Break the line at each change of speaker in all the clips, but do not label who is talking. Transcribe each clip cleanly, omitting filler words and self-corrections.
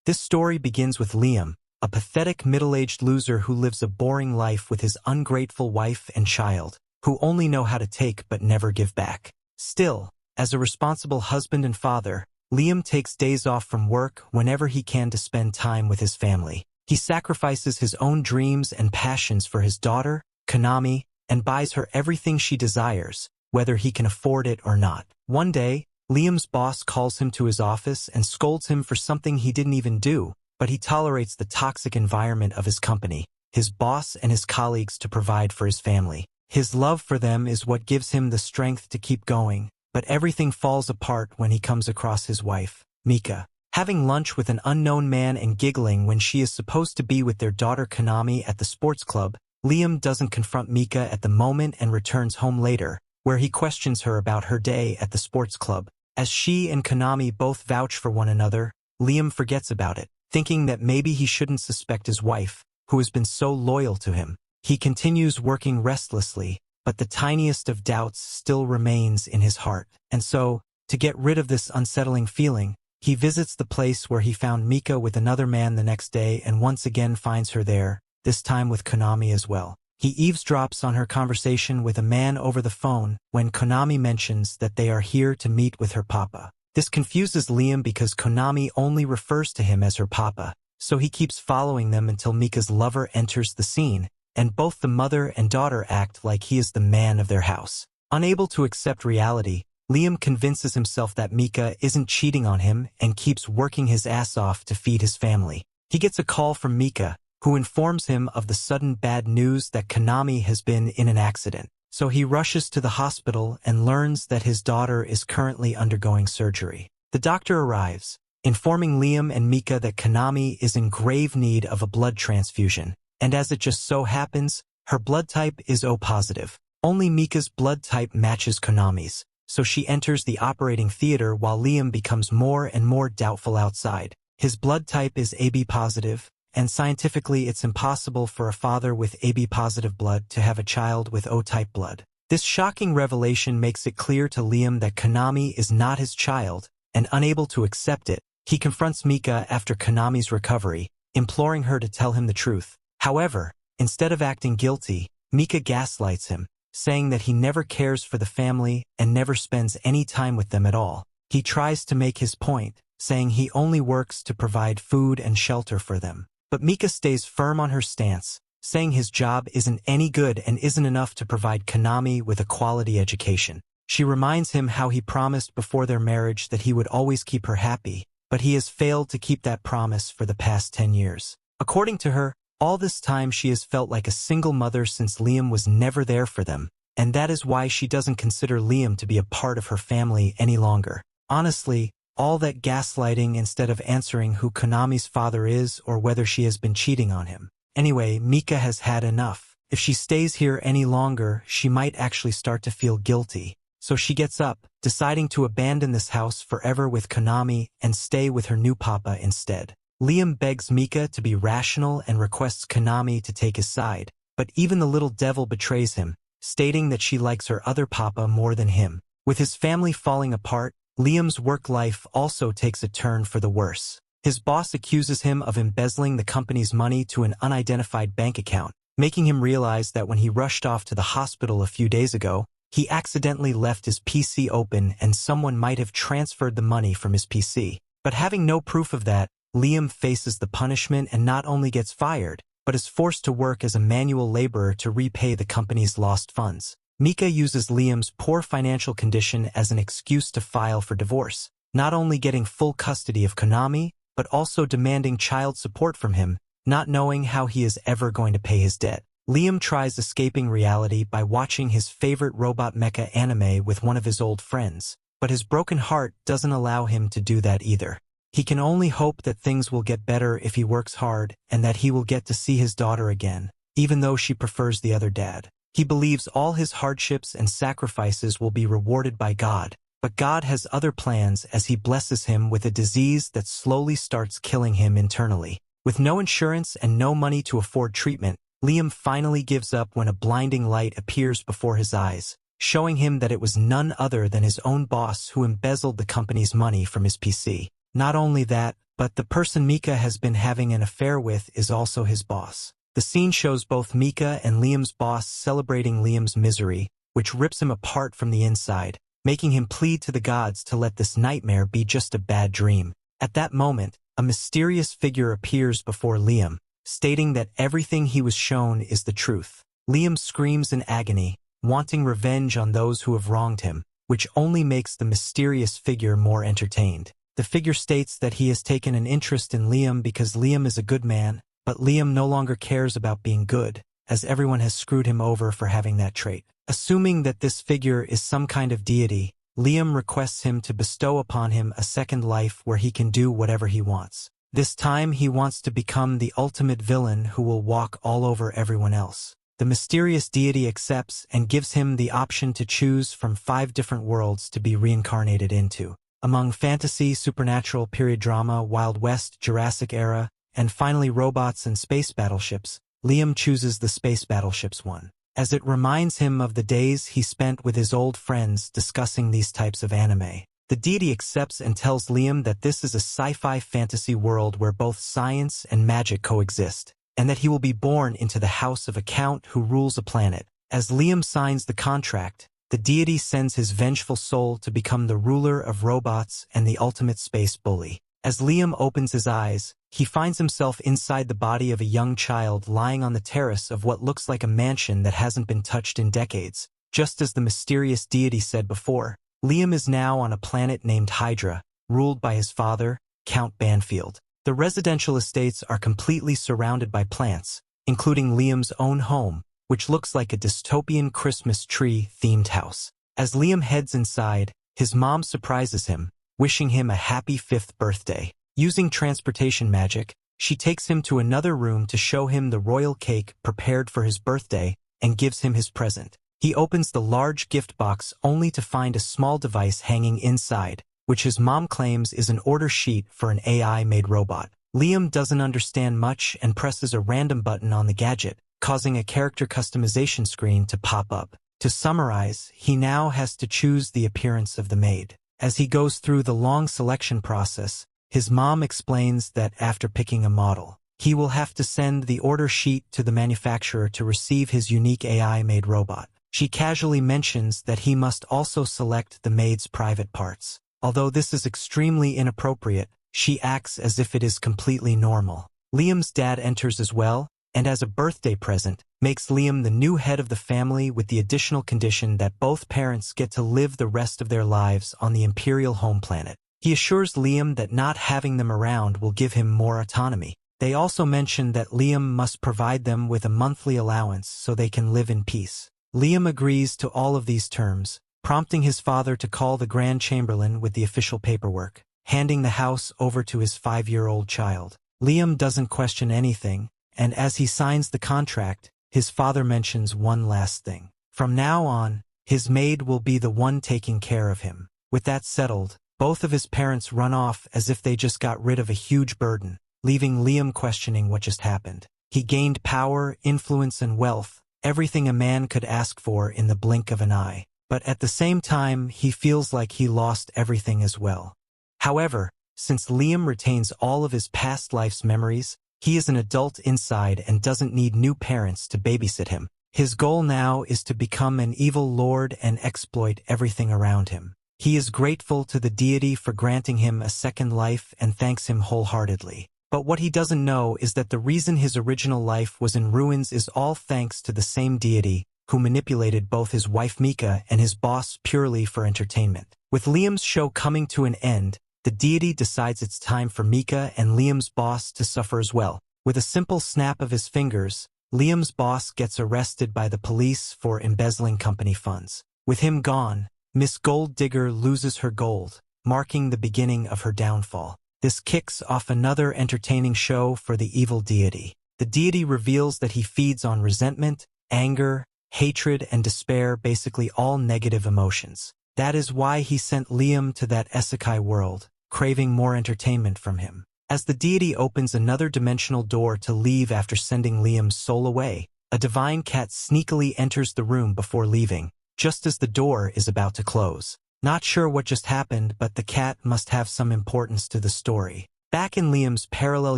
This story begins with Liam, a pathetic middle-aged loser who lives a boring life with his ungrateful wife and child, who only know how to take but never give back. Still, as a responsible husband and father, Liam takes days off from work whenever he can to spend time with his family. He sacrifices his own dreams and passions for his daughter, Konami, and buys her everything she desires, whether he can afford it or not. One day, Liam's boss calls him to his office and scolds him for something he didn't even do, but he tolerates the toxic environment of his company, his boss and his colleagues to provide for his family. His love for them is what gives him the strength to keep going, but everything falls apart when he comes across his wife, Mika. Having lunch with an unknown man and giggling when she is supposed to be with their daughter Konami at the sports club, Liam doesn't confront Mika at the moment and returns home later, where he questions her about her day at the sports club. As she and Konami both vouch for one another, Liam forgets about it, thinking that maybe he shouldn't suspect his wife, who has been so loyal to him. He continues working restlessly, but the tiniest of doubts still remains in his heart. And so, to get rid of this unsettling feeling, he visits the place where he found Mika with another man the next day and once again finds her there, this time with Konami as well. He eavesdrops on her conversation with a man over the phone when Konami mentions that they are here to meet with her papa. This confuses Liam because Konami only refers to him as her papa, so he keeps following them until Mika's lover enters the scene, and both the mother and daughter act like he is the man of their house. Unable to accept reality, Liam convinces himself that Mika isn't cheating on him and keeps working his ass off to feed his family. He gets a call from Mika, who informs him of the sudden bad news that Konami has been in an accident. So he rushes to the hospital and learns that his daughter is currently undergoing surgery. The doctor arrives, informing Liam and Mika that Konami is in grave need of a blood transfusion, and as it just so happens, her blood type is O positive. Only Mika's blood type matches Konami's, so she enters the operating theater while Liam becomes more and more doubtful outside. His blood type is AB positive, and scientifically it's impossible for a father with AB-positive blood to have a child with O-type blood. This shocking revelation makes it clear to Liam that Konami is not his child, and unable to accept it, he confronts Mika after Konami's recovery, imploring her to tell him the truth. However, instead of acting guilty, Mika gaslights him, saying that he never cares for the family and never spends any time with them at all. He tries to make his point, saying he only works to provide food and shelter for them. But Mika stays firm on her stance, saying his job isn't any good and isn't enough to provide Konami with a quality education. She reminds him how he promised before their marriage that he would always keep her happy, but he has failed to keep that promise for the past 10 years. According to her, all this time she has felt like a single mother since Liam was never there for them, and that is why she doesn't consider Liam to be a part of her family any longer. Honestly, all that gaslighting instead of answering who Konami's father is or whether she has been cheating on him. Anyway, Mika has had enough. If she stays here any longer, she might actually start to feel guilty. So she gets up, deciding to abandon this house forever with Konami and stay with her new papa instead. Liam begs Mika to be rational and requests Konami to take his side, but even the little devil betrays him, stating that she likes her other papa more than him. With his family falling apart, Liam's work life also takes a turn for the worse. His boss accuses him of embezzling the company's money to an unidentified bank account, making him realize that when he rushed off to the hospital a few days ago, he accidentally left his PC open and someone might have transferred the money from his PC. But having no proof of that, Liam faces the punishment and not only gets fired, but is forced to work as a manual laborer to repay the company's lost funds. Mika uses Liam's poor financial condition as an excuse to file for divorce, not only getting full custody of Konami, but also demanding child support from him, not knowing how he is ever going to pay his debt. Liam tries escaping reality by watching his favorite robot mecha anime with one of his old friends, but his broken heart doesn't allow him to do that either. He can only hope that things will get better if he works hard and that he will get to see his daughter again, even though she prefers the other dad. He believes all his hardships and sacrifices will be rewarded by God, but God has other plans as he blesses him with a disease that slowly starts killing him internally. With no insurance and no money to afford treatment, Liam finally gives up when a blinding light appears before his eyes, showing him that it was none other than his own boss who embezzled the company's money from his PC. Not only that, but the person Mika has been having an affair with is also his boss. The scene shows both Mika and Liam's boss celebrating Liam's misery, which rips him apart from the inside, making him plead to the gods to let this nightmare be just a bad dream. At that moment, a mysterious figure appears before Liam, stating that everything he was shown is the truth. Liam screams in agony, wanting revenge on those who have wronged him, which only makes the mysterious figure more entertained. The figure states that he has taken an interest in Liam because Liam is a good man, but Liam no longer cares about being good, as everyone has screwed him over for having that trait. Assuming that this figure is some kind of deity, Liam requests him to bestow upon him a second life where he can do whatever he wants. This time he wants to become the ultimate villain who will walk all over everyone else. The mysterious deity accepts and gives him the option to choose from 5 different worlds to be reincarnated into. Among fantasy, supernatural, period drama, Wild West, Jurassic era, and finally robots and space battleships, Liam chooses the space battleships one, as it reminds him of the days he spent with his old friends discussing these types of anime. The deity accepts and tells Liam that this is a sci-fi fantasy world where both science and magic coexist, and that he will be born into the house of a count who rules a planet. As Liam signs the contract, the deity sends his vengeful soul to become the ruler of robots and the ultimate space bully. As Liam opens his eyes, he finds himself inside the body of a young child lying on the terrace of what looks like a mansion that hasn't been touched in decades. Just as the mysterious deity said before, Liam is now on a planet named Hydra, ruled by his father, Count Banfield. The residential estates are completely surrounded by plants, including Liam's own home, which looks like a dystopian Christmas tree-themed house. As Liam heads inside, his mom surprises him, wishing him a happy 5th birthday. Using transportation magic, she takes him to another room to show him the royal cake prepared for his birthday and gives him his present. He opens the large gift box only to find a small device hanging inside, which his mom claims is an order sheet for an AI-made robot. Liam doesn't understand much and presses a random button on the gadget, causing a character customization screen to pop up. To summarize, he now has to choose the appearance of the maid. As he goes through the long selection process, his mom explains that after picking a model, he will have to send the order sheet to the manufacturer to receive his unique AI-made robot. She casually mentions that he must also select the maid's private parts. Although this is extremely inappropriate, she acts as if it is completely normal. Liam's dad enters as well, and as a birthday present, makes Liam the new head of the family with the additional condition that both parents get to live the rest of their lives on the Imperial home planet. He assures Liam that not having them around will give him more autonomy. They also mention that Liam must provide them with a monthly allowance so they can live in peace. Liam agrees to all of these terms, prompting his father to call the Grand Chamberlain with the official paperwork, handing the house over to his 5-year-old child. Liam doesn't question anything, and as he signs the contract, his father mentions one last thing. From now on, his maid will be the one taking care of him. With that settled, both of his parents run off as if they just got rid of a huge burden, leaving Liam questioning what just happened. He gained power, influence, and wealth, everything a man could ask for in the blink of an eye. But at the same time, he feels like he lost everything as well. However, since Liam retains all of his past life's memories, he is an adult inside and doesn't need new parents to babysit him. His goal now is to become an evil lord and exploit everything around him. He is grateful to the deity for granting him a second life and thanks him wholeheartedly. But what he doesn't know is that the reason his original life was in ruins is all thanks to the same deity who manipulated both his wife Mika and his boss purely for entertainment. With Liam's show coming to an end, the deity decides it's time for Mika and Liam's boss to suffer as well. With a simple snap of his fingers, Liam's boss gets arrested by the police for embezzling company funds. With him gone, Miss Gold Digger loses her gold, marking the beginning of her downfall. This kicks off another entertaining show for the evil deity. The deity reveals that he feeds on resentment, anger, hatred, and despair, basically all negative emotions. That is why he sent Liam to that isekai world, craving more entertainment from him. As the deity opens another dimensional door to leave after sending Liam's soul away, a divine cat sneakily enters the room before leaving, just as the door is about to close. Not sure what just happened, but the cat must have some importance to the story. Back in Liam's parallel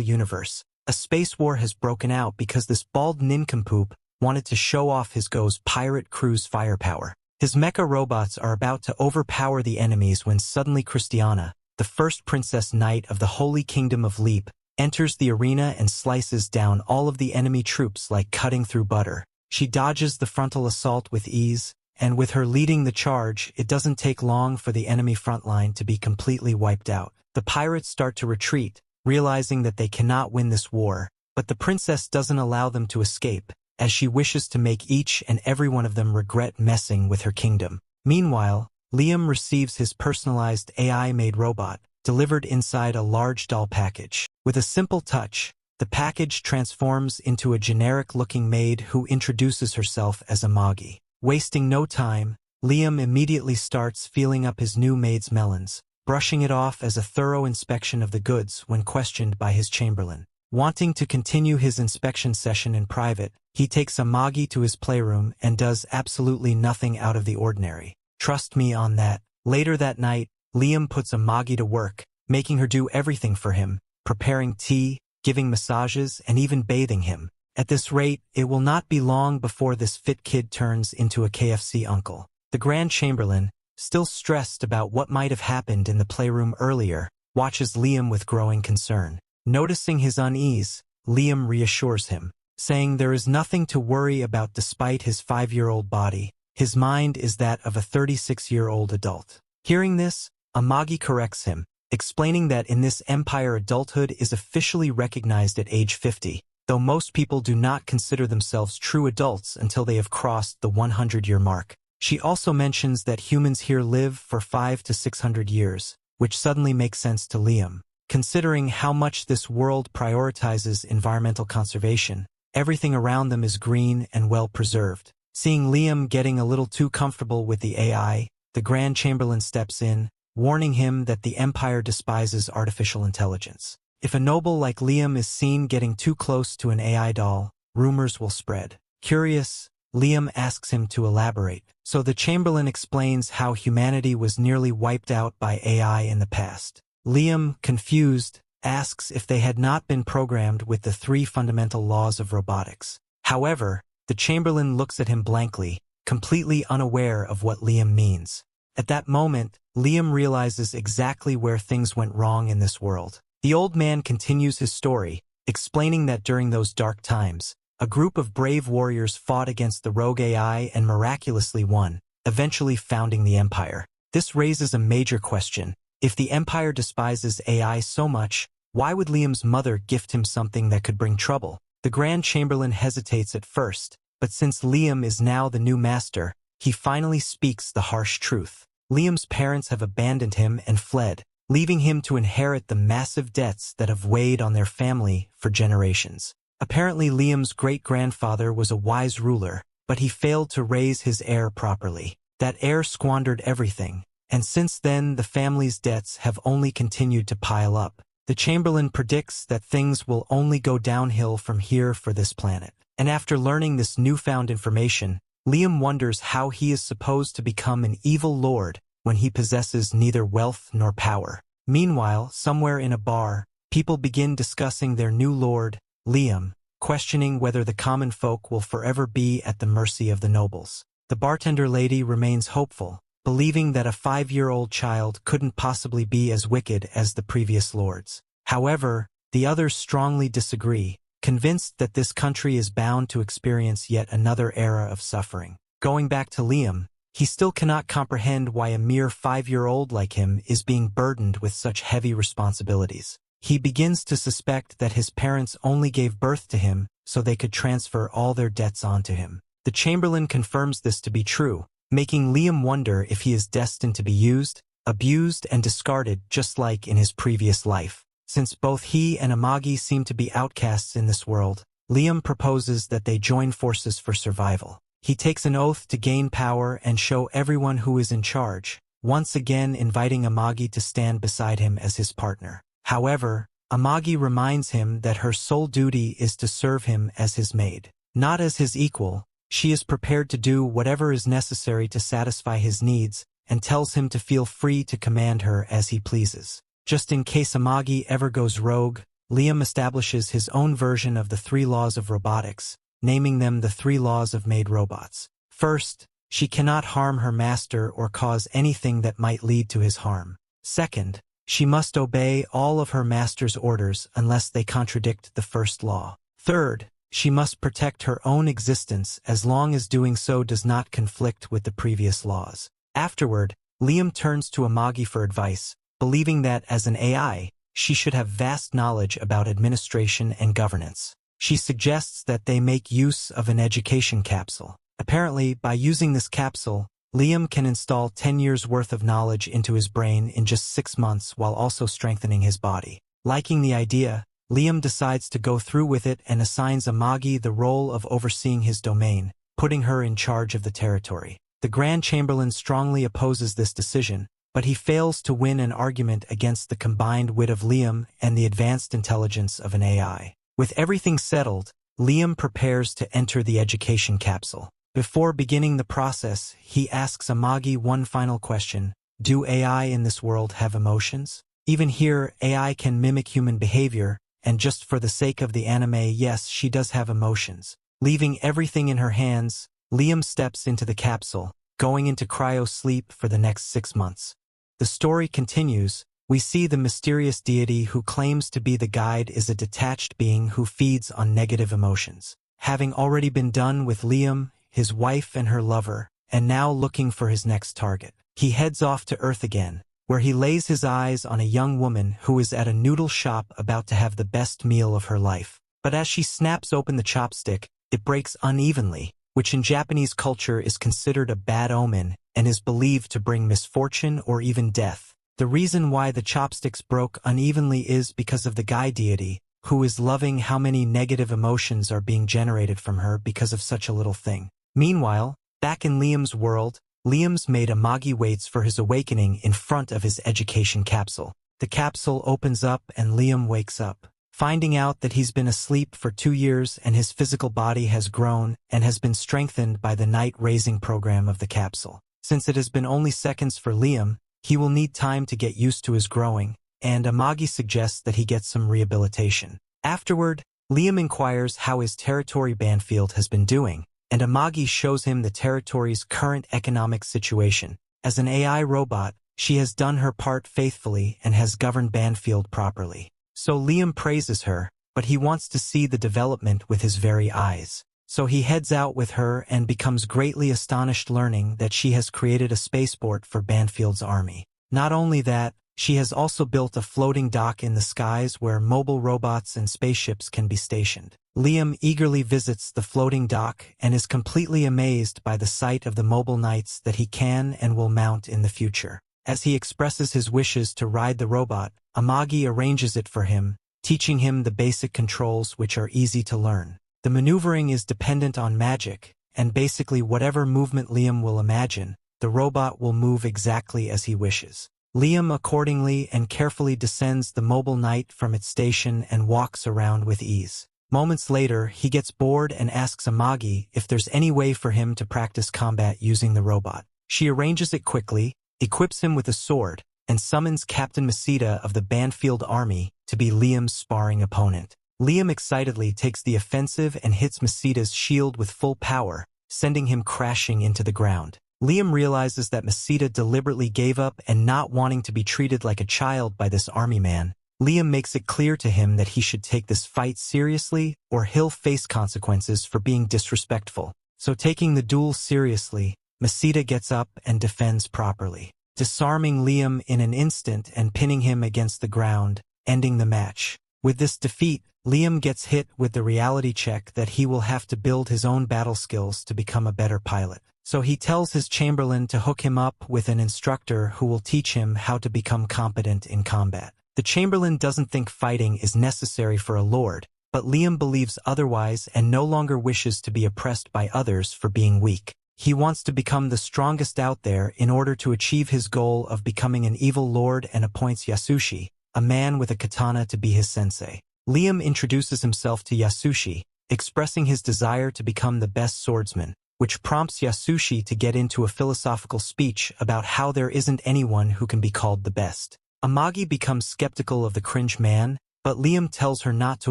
universe, a space war has broken out because this bald nincompoop wanted to show off his Go's pirate crew's firepower. His mecha robots are about to overpower the enemies when suddenly Christiana, the first princess knight of the Holy Kingdom of Leap, enters the arena and slices down all of the enemy troops like cutting through butter. She dodges the frontal assault with ease, and with her leading the charge, it doesn't take long for the enemy front line to be completely wiped out. The pirates start to retreat, realizing that they cannot win this war, but the princess doesn't allow them to escape, as she wishes to make each and every one of them regret messing with her kingdom. Meanwhile, Liam receives his personalized AI-made robot, delivered inside a large doll package. With a simple touch, the package transforms into a generic-looking maid who introduces herself as Amagi. Wasting no time, Liam immediately starts feeling up his new maid's melons, brushing it off as a thorough inspection of the goods when questioned by his chamberlain. Wanting to continue his inspection session in private, he takes Amagi to his playroom and does absolutely nothing out of the ordinary. Trust me on that. Later that night, Liam puts Amagi to work, making her do everything for him, preparing tea, giving massages, and even bathing him. At this rate, it will not be long before this fit kid turns into a KFC uncle. The Grand Chamberlain, still stressed about what might have happened in the playroom earlier, watches Liam with growing concern. Noticing his unease, Liam reassures him, saying there is nothing to worry about despite his 5-year-old body. His mind is that of a 36-year-old adult. Hearing this, Amagi corrects him, explaining that in this empire adulthood is officially recognized at age 50, though most people do not consider themselves true adults until they have crossed the 100-year mark. She also mentions that humans here live for 500 to 600 years, which suddenly makes sense to Liam. Considering how much this world prioritizes environmental conservation, everything around them is green and well preserved. Seeing Liam getting a little too comfortable with the AI, the Grand Chamberlain steps in, warning him that the Empire despises artificial intelligence. If a noble like Liam is seen getting too close to an AI doll, rumors will spread. Curious, Liam asks him to elaborate. So the Chamberlain explains how humanity was nearly wiped out by AI in the past. Liam, confused, asks if they had not been programmed with the 3 fundamental laws of robotics. However, the Chamberlain looks at him blankly, completely unaware of what Liam means. At that moment, Liam realizes exactly where things went wrong in this world. The old man continues his story, explaining that during those dark times, a group of brave warriors fought against the rogue AI and miraculously won, eventually founding the Empire. This raises a major question. If the Empire despises AI so much, why would Liam's mother gift him something that could bring trouble? The Grand Chamberlain hesitates at first, but since Liam is now the new master, he finally speaks the harsh truth. Liam's parents have abandoned him and fled, leaving him to inherit the massive debts that have weighed on their family for generations. Apparently, Liam's great-grandfather was a wise ruler, but he failed to raise his heir properly. That heir squandered everything, and since then the family's debts have only continued to pile up. The Chamberlain predicts that things will only go downhill from here for this planet. And after learning this newfound information, Liam wonders how he is supposed to become an evil lord when he possesses neither wealth nor power. Meanwhile, somewhere in a bar, people begin discussing their new lord, Liam, questioning whether the common folk will forever be at the mercy of the nobles. The bartender lady remains hopeful, believing that a 5-year-old child couldn't possibly be as wicked as the previous lords. However, the others strongly disagree, convinced that this country is bound to experience yet another era of suffering. Going back to Liam, he still cannot comprehend why a mere 5-year-old like him is being burdened with such heavy responsibilities. He begins to suspect that his parents only gave birth to him so they could transfer all their debts onto him. The Chamberlain confirms this to be true, making Liam wonder if he is destined to be used, abused, and discarded just like in his previous life. Since both he and Amagi seem to be outcasts in this world, Liam proposes that they join forces for survival. He takes an oath to gain power and show everyone who is in charge, once again inviting Amagi to stand beside him as his partner. However, Amagi reminds him that her sole duty is to serve him as his maid. Not as his equal, she is prepared to do whatever is necessary to satisfy his needs and tells him to feel free to command her as he pleases. Just in case Amagi ever goes rogue, Liam establishes his own version of the 3 laws of robotics, naming them the 3 laws of made robots. First, she cannot harm her master or cause anything that might lead to his harm. Second, she must obey all of her master's orders unless they contradict the first law. Third, she must protect her own existence as long as doing so does not conflict with the previous laws. Afterward, Liam turns to Amagi for advice, believing that as an AI, she should have vast knowledge about administration and governance. She suggests that they make use of an education capsule. Apparently, by using this capsule, Liam can install 10 years' worth of knowledge into his brain in just 6 months while also strengthening his body. Liking the idea, Liam decides to go through with it and assigns Amagi the role of overseeing his domain, putting her in charge of the territory. The Grand Chamberlain strongly opposes this decision, but he fails to win an argument against the combined wit of Liam and the advanced intelligence of an AI. With everything settled, Liam prepares to enter the education capsule. Before beginning the process, he asks Amagi one final question: do AI in this world have emotions? Even here, AI can mimic human behavior, and just for the sake of the anime, yes, she does have emotions. Leaving everything in her hands, Liam steps into the capsule, going into cryo-sleep for the next 6 months. The story continues. We see the mysterious deity who claims to be the guide is a detached being who feeds on negative emotions. Having already been done with Liam, his wife and her lover, and now looking for his next target, he heads off to Earth again, where he lays his eyes on a young woman who is at a noodle shop about to have the best meal of her life. But as she snaps open the chopstick, it breaks unevenly, which in Japanese culture is considered a bad omen and is believed to bring misfortune or even death. The reason why the chopsticks broke unevenly is because of the guy deity, who is loving how many negative emotions are being generated from her because of such a little thing. Meanwhile, back in Liam's world, Liam's maid Amagi waits for his awakening in front of his education capsule. The capsule opens up and Liam wakes up, finding out that he's been asleep for 2 years and his physical body has grown and has been strengthened by the night-raising program of the capsule. Since it has been only seconds for Liam, he will need time to get used to his growing, and Amagi suggests that he get some rehabilitation. Afterward, Liam inquires how his territory Banfield has been doing, and Amagi shows him the territory's current economic situation. As an AI robot, she has done her part faithfully and has governed Banfield properly. So Liam praises her, but he wants to see the development with his very eyes. So he heads out with her and becomes greatly astonished learning that she has created a spaceport for Banfield's army. Not only that, she has also built a floating dock in the skies where mobile robots and spaceships can be stationed. Liam eagerly visits the floating dock and is completely amazed by the sight of the mobile knights that he can and will mount in the future. As he expresses his wishes to ride the robot, Amagi arranges it for him, teaching him the basic controls which are easy to learn. The maneuvering is dependent on magic, and basically whatever movement Liam will imagine, the robot will move exactly as he wishes. Liam accordingly and carefully descends the mobile knight from its station and walks around with ease. Moments later, he gets bored and asks Amagi if there's any way for him to practice combat using the robot. She arranges it quickly, equips him with a sword, and summons Captain Masita of the Banfield Army to be Liam's sparring opponent. Liam excitedly takes the offensive and hits Masita's shield with full power, sending him crashing into the ground. Liam realizes that Masita deliberately gave up and not wanting to be treated like a child by this army man. Liam makes it clear to him that he should take this fight seriously or he'll face consequences for being disrespectful. So taking the duel seriously, Masita gets up and defends properly, disarming Liam in an instant and pinning him against the ground, ending the match. With this defeat, Liam gets hit with the reality check that he will have to build his own battle skills to become a better pilot. So he tells his Chamberlain to hook him up with an instructor who will teach him how to become competent in combat. The Chamberlain doesn't think fighting is necessary for a lord, but Liam believes otherwise and no longer wishes to be oppressed by others for being weak. He wants to become the strongest out there in order to achieve his goal of becoming an evil lord and appoints Yasushi, a man with a katana, to be his sensei. Liam introduces himself to Yasushi, expressing his desire to become the best swordsman, which prompts Yasushi to get into a philosophical speech about how there isn't anyone who can be called the best. Amagi becomes skeptical of the cringe man, but Liam tells her not to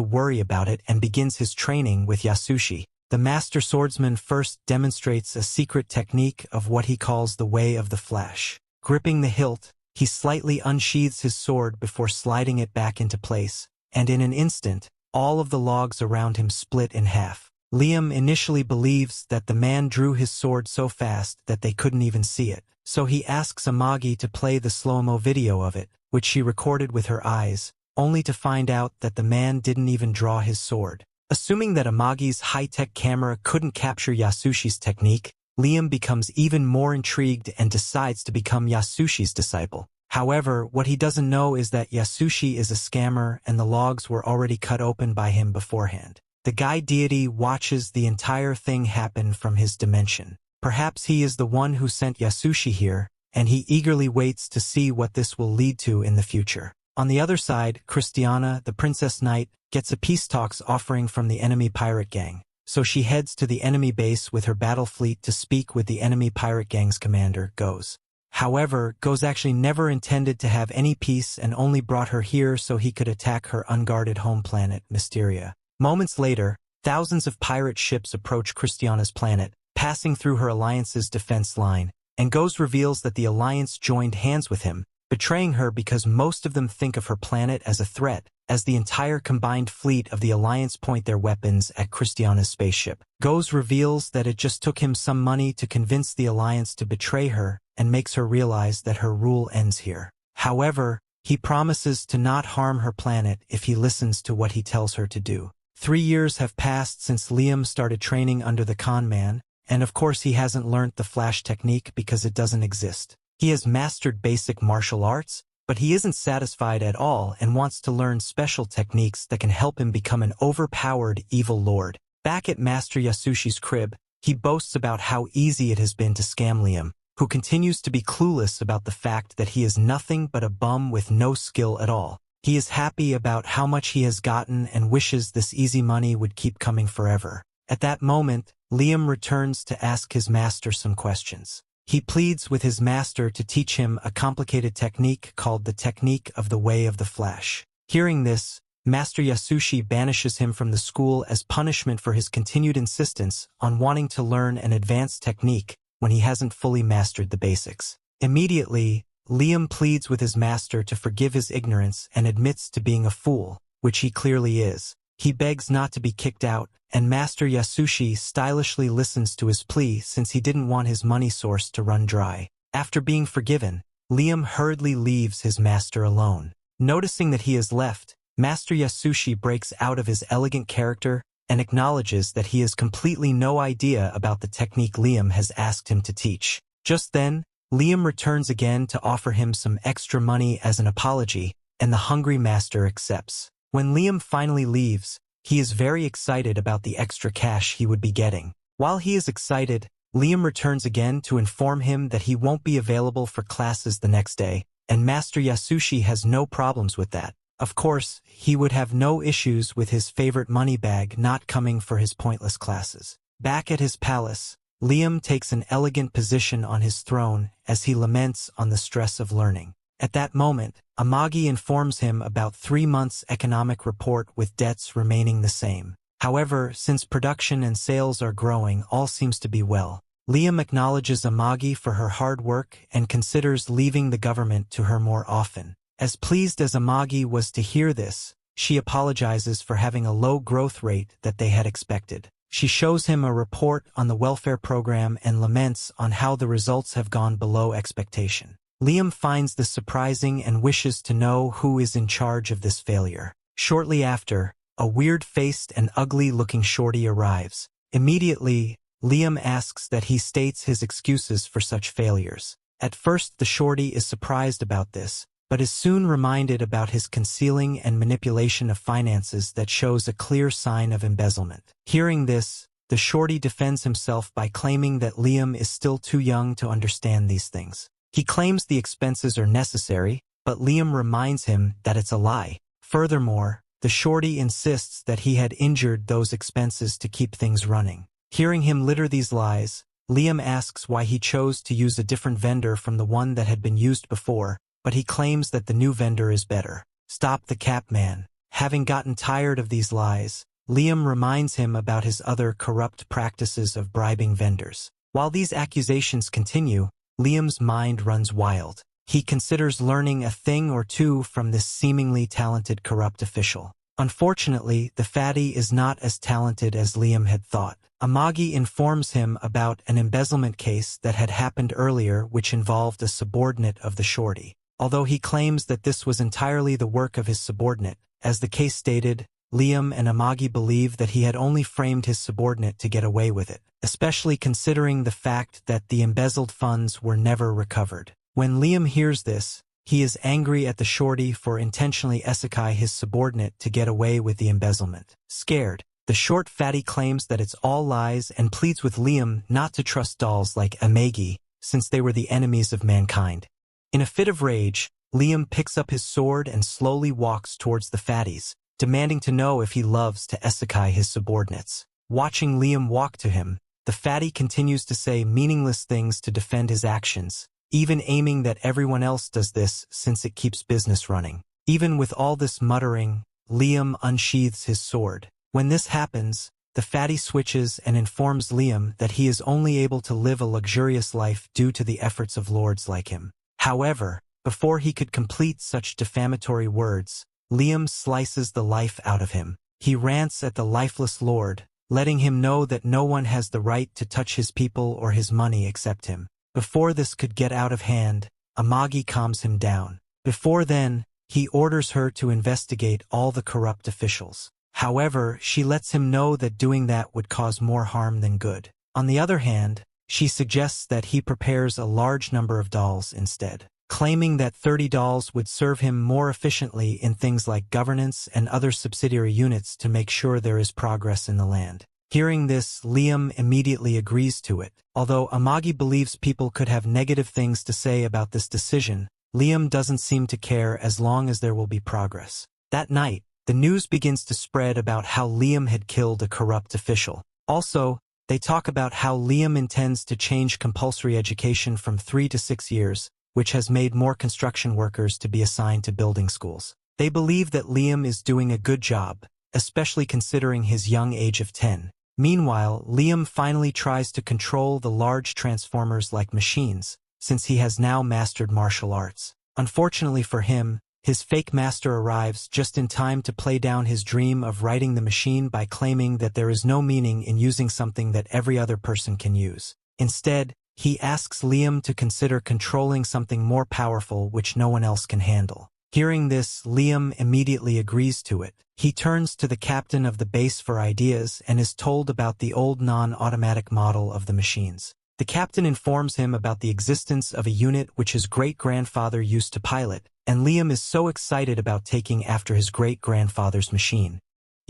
worry about it and begins his training with Yasushi. The master swordsman first demonstrates a secret technique of what he calls the way of the flash. Gripping the hilt, he slightly unsheathes his sword before sliding it back into place, and in an instant, all of the logs around him split in half. Liam initially believes that the man drew his sword so fast that they couldn't even see it, so he asks Amagi to play the slow-mo video of it, which she recorded with her eyes, only to find out that the man didn't even draw his sword. Assuming that Amagi's high-tech camera couldn't capture Yasushi's technique, Liam becomes even more intrigued and decides to become Yasushi's disciple. However, what he doesn't know is that Yasushi is a scammer and the logs were already cut open by him beforehand. The guy deity watches the entire thing happen from his dimension. Perhaps he is the one who sent Yasushi here, and he eagerly waits to see what this will lead to in the future. On the other side, Christiana, the princess knight, gets a peace talks offering from the enemy pirate gang, so she heads to the enemy base with her battle fleet to speak with the enemy pirate gang's commander, Goz. However, Goz actually never intended to have any peace and only brought her here so he could attack her unguarded home planet, Mysteria. Moments later, thousands of pirate ships approach Christiana's planet, passing through her alliance's defense line, and Goz reveals that the alliance joined hands with him, betraying her because most of them think of her planet as a threat, as the entire combined fleet of the alliance point their weapons at Christiana's spaceship. Goz reveals that it just took him some money to convince the alliance to betray her, and makes her realize that her rule ends here. However, he promises to not harm her planet if he listens to what he tells her to do. 3 years have passed since Liam started training under the con man, and of course he hasn't learnt the flash technique because it doesn't exist. He has mastered basic martial arts, but he isn't satisfied at all and wants to learn special techniques that can help him become an overpowered evil lord. Back at Master Yasushi's crib, he boasts about how easy it has been to scam Liam, who continues to be clueless about the fact that he is nothing but a bum with no skill at all. He is happy about how much he has gotten and wishes this easy money would keep coming forever. At that moment, Liam returns to ask his master some questions. He pleads with his master to teach him a complicated technique called the technique of the way of the flash. Hearing this, Master Yasushi banishes him from the school as punishment for his continued insistence on wanting to learn an advanced technique when he hasn't fully mastered the basics. Immediately, Liam pleads with his master to forgive his ignorance and admits to being a fool, which he clearly is. He begs not to be kicked out, and Master Yasushi stylishly listens to his plea since he didn't want his money source to run dry. After being forgiven, Liam hurriedly leaves his master alone. Noticing that he is left, Master Yasushi breaks out of his elegant character and acknowledges that he has completely no idea about the technique Liam has asked him to teach. Just then, Liam returns again to offer him some extra money as an apology, and the hungry master accepts. When Liam finally leaves, he is very excited about the extra cash he would be getting. While he is excited, Liam returns again to inform him that he won't be available for classes the next day, and Master Yasushi has no problems with that. Of course, he would have no issues with his favorite money bag not coming for his pointless classes. Back at his palace, Liam takes an elegant position on his throne as he laments on the stress of learning. At that moment, Amagi informs him about 3 months' economic report with debts remaining the same. However, since production and sales are growing, all seems to be well. Liam acknowledges Amagi for her hard work and considers leaving the government to her more often. As pleased as Amagi was to hear this, she apologizes for having a low growth rate that they had expected. She shows him a report on the welfare program and laments on how the results have gone below expectation. Liam finds this surprising and wishes to know who is in charge of this failure. Shortly after, a weird-faced and ugly-looking shorty arrives. Immediately, Liam asks that he states his excuses for such failures. At first, the shorty is surprised about this, but is soon reminded about his concealing and manipulation of finances that shows a clear sign of embezzlement. Hearing this, the shorty defends himself by claiming that Liam is still too young to understand these things. He claims the expenses are necessary, but Liam reminds him that it's a lie. Furthermore, the shorty insists that he had injured those expenses to keep things running. Hearing him litter these lies, Liam asks why he chose to use a different vendor from the one that had been used before, but he claims that the new vendor is better. Stop the cap, man. Having gotten tired of these lies, Liam reminds him about his other corrupt practices of bribing vendors. While these accusations continue, Liam's mind runs wild. He considers learning a thing or two from this seemingly talented corrupt official. Unfortunately, the fatty is not as talented as Liam had thought. Amagi informs him about an embezzlement case that had happened earlier which involved a subordinate of the shorty. Although he claims that this was entirely the work of his subordinate, as the case stated, Liam and Amagi believe that he had only framed his subordinate to get away with it, especially considering the fact that the embezzled funds were never recovered. When Liam hears this, he is angry at the shorty for intentionally isekai his subordinate to get away with the embezzlement. Scared, the short fatty claims that it's all lies and pleads with Liam not to trust dolls like Amagi, since they were the enemies of mankind. In a fit of rage, Liam picks up his sword and slowly walks towards the fatties, demanding to know if he loves to isekai his subordinates. Watching Liam walk to him, the fatty continues to say meaningless things to defend his actions, even aiming that everyone else does this since it keeps business running. Even with all this muttering, Liam unsheathes his sword. When this happens, the fatty switches and informs Liam that he is only able to live a luxurious life due to the efforts of lords like him. However, before he could complete such defamatory words, Liam slices the life out of him. He rants at the lifeless lord, letting him know that no one has the right to touch his people or his money except him. Before this could get out of hand, Amagi calms him down. Before then, he orders her to investigate all the corrupt officials. However, she lets him know that doing that would cause more harm than good. On the other hand, she suggests that he prepares a large number of dolls instead, claiming that 30 dolls would serve him more efficiently in things like governance and other subsidiary units to make sure there is progress in the land. Hearing this, Liam immediately agrees to it. Although Amagi believes people could have negative things to say about this decision, Liam doesn't seem to care as long as there will be progress. That night, the news begins to spread about how Liam had killed a corrupt official. Also, they talk about how Liam intends to change compulsory education from 3 to 6 years, which has made more construction workers to be assigned to building schools. They believe that Liam is doing a good job, especially considering his young age of 10. Meanwhile, Liam finally tries to control the large transformers like machines, since he has now mastered martial arts. Unfortunately for him, his fake master arrives just in time to play down his dream of righting the machine by claiming that there is no meaning in using something that every other person can use. Instead, he asks Liam to consider controlling something more powerful which no one else can handle. Hearing this, Liam immediately agrees to it. He turns to the captain of the base for ideas and is told about the old non-automatic model of the machines. The captain informs him about the existence of a unit which his great-grandfather used to pilot, and Liam is so excited about taking after his great-grandfather's machine.